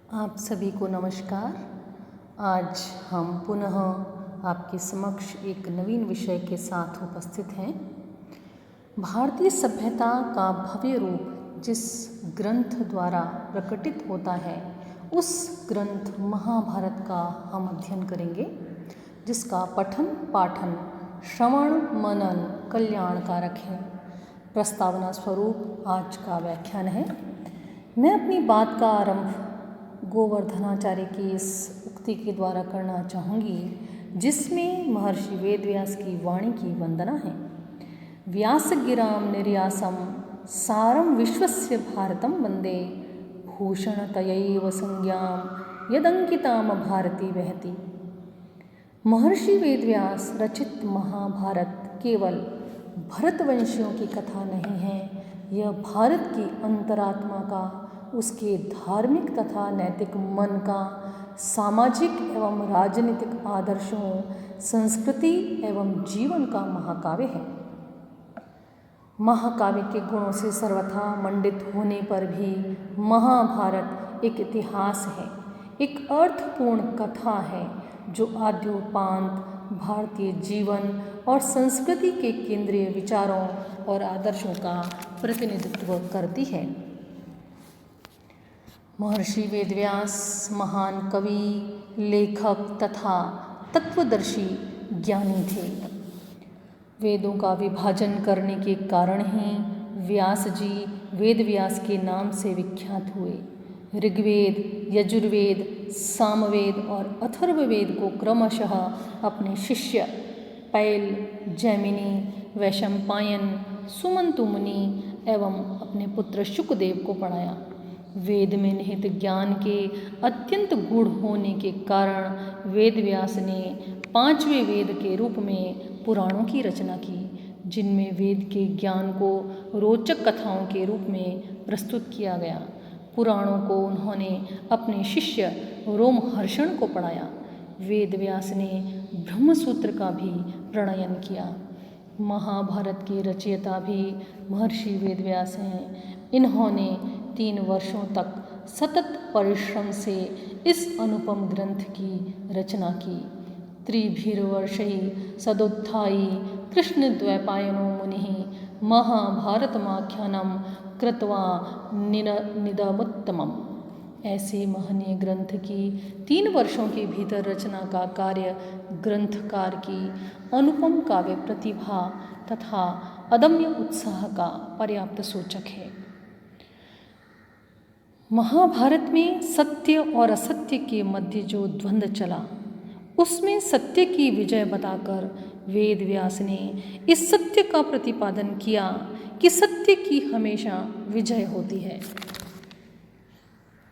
आप सभी को नमस्कार। आज हम पुनः आपके समक्ष एक नवीन विषय के साथ उपस्थित हैं। भारतीय सभ्यता का भव्य रूप जिस ग्रंथ द्वारा प्रकटित होता है उस ग्रंथ महाभारत का हम अध्ययन करेंगे, जिसका पठन पाठन श्रवण मनन कल्याणकारक है। प्रस्तावना स्वरूप आज का व्याख्यान है। मैं अपनी बात का आरंभ गोवर्धनाचार्य की इस उक्ति के द्वारा करना चाहूँगी, जिसमें महर्षि वेदव्यास की वाणी की वंदना है। व्यास गिराम निर्यासम सारम विश्वस्य भारतम वंदे भूषण तयैव संज्ञाम यदंकिताम भारती वहति। महर्षि वेदव्यास रचित महाभारत केवल भरतवंशियों की कथा नहीं है। यह भारत की अंतरात्मा का, उसके धार्मिक तथा नैतिक मन का, सामाजिक एवं राजनीतिक आदर्शों, संस्कृति एवं जीवन का महाकाव्य है। महाकाव्य के गुणों से सर्वथा मंडित होने पर भी महाभारत एक इतिहास है, एक अर्थपूर्ण कथा है जो आद्योपांत भारतीय जीवन और संस्कृति के केंद्रीय विचारों और आदर्शों का प्रतिनिधित्व करती है। महर्षि वेदव्यास महान कवि, लेखक तथा तत्वदर्शी ज्ञानी थे। वेदों का विभाजन करने के कारण ही व्यास जी वेदव्यास के नाम से विख्यात हुए। ऋग्वेद, यजुर्वेद, सामवेद और अथर्ववेद को क्रमशः अपने शिष्य पैल, जैमिनी, वैशंपायन, सुमंतु मुनि एवं अपने पुत्र शुकदेव को पढ़ाया। वेद में निहित ज्ञान के अत्यंत गूढ़ होने के कारण वेदव्यास ने 5वें वेद के रूप में पुराणों की रचना की, जिनमें वेद के ज्ञान को रोचक कथाओं के रूप में प्रस्तुत किया गया। पुराणों को उन्होंने अपने शिष्य रोमहर्षण को पढ़ाया। वेदव्यास ने ब्रह्मसूत्र का भी प्रणयन किया। महाभारत के रचयिता भी महर्षि वेदव्यास हैं। इन्होंने 3 वर्षों तक सतत परिश्रम से इस अनुपम ग्रंथ की रचना की। त्रिभिर्वर्षैः सदोत्थायी कृष्णद्वैपायनो मुनिः महाभारतमाख्यानं कृत्वा निदमुत्तमम्। ऐसे महनीय ग्रंथ की 3 वर्षों के भीतर रचना का कार्य ग्रंथकार की अनुपम काव्य प्रतिभा तथा अदम्य उत्साह का पर्याप्त सूचक है। महाभारत में सत्य और असत्य के मध्य जो द्वंद्व चला, उसमें सत्य की विजय बताकर वेदव्यास ने इस सत्य का प्रतिपादन किया कि सत्य की हमेशा विजय होती है।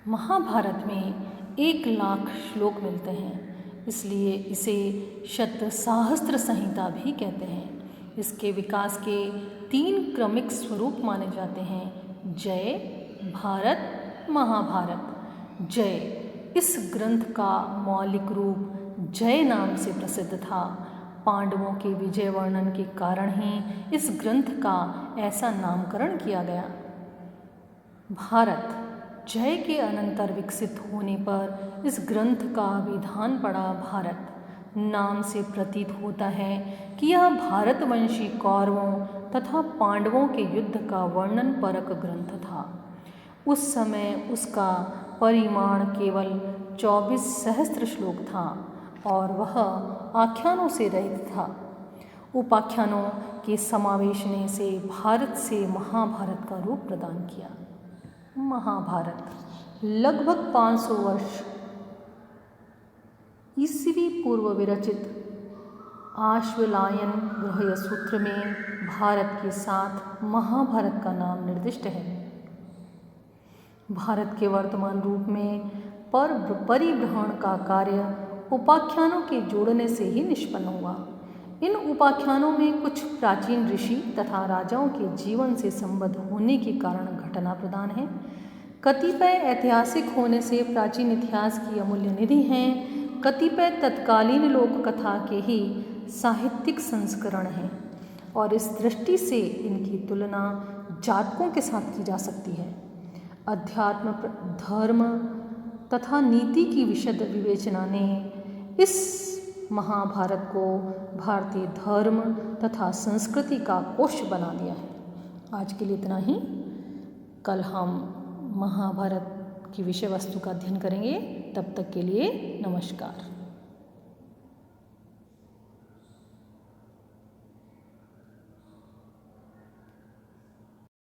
महाभारत में 1 लाख श्लोक मिलते हैं, इसलिए इसे शतसाहस्त्र संहिता भी कहते हैं। इसके विकास के 3 क्रमिक स्वरूप माने जाते हैं: जय, भारत, महाभारत। जय इस ग्रंथ का मौलिक रूप जय नाम से प्रसिद्ध था। पांडवों के विजय वर्णन के कारण ही इस ग्रंथ का ऐसा नामकरण किया गया। भारत जय के अनंतर विकसित होने पर इस ग्रंथ का विधान पड़ा भारत। नाम से प्रतीत होता है कि यह भारतवंशी कौरवों तथा पांडवों के युद्ध का वर्णन परक ग्रंथ था। उस समय उसका परिमाण केवल 24 सहस्त्र श्लोक था और वह आख्यानों से रहित था। उपाख्यानों के समावेश ने से भारत से महाभारत का रूप प्रदान किया। महाभारत लगभग 500 वर्ष ईस्वी पूर्व विरचित आश्वलायन गृह्य सूत्र में भारत के साथ महाभारत का नाम निर्दिष्ट है। भारत के वर्तमान रूप में परिभ्रमण का कार्य उपाख्यानों के जोड़ने से ही निष्पन्न हुआ। इन उपाख्यानों में कुछ प्राचीन ऋषि तथा राजाओं के जीवन से संबद्ध होने के कारण घटना प्रदान है। कतिपय ऐतिहासिक होने से प्राचीन इतिहास की अमूल्य निधि हैं। कतिपय तत्कालीन लोक कथा के ही साहित्यिक संस्करण हैं और इस दृष्टि से इनकी तुलना जातकों के साथ की जा सकती है। अध्यात्म, धर्म, तथा नीति की विशद विवेचना ने इस महाभारत को भारतीय धर्म तथा संस्कृति का कोश बना दिया है। आज के लिए इतना ही। कल हम महाभारत की विषय वस्तु का अध्ययन करेंगे। तब तक के लिए नमस्कार।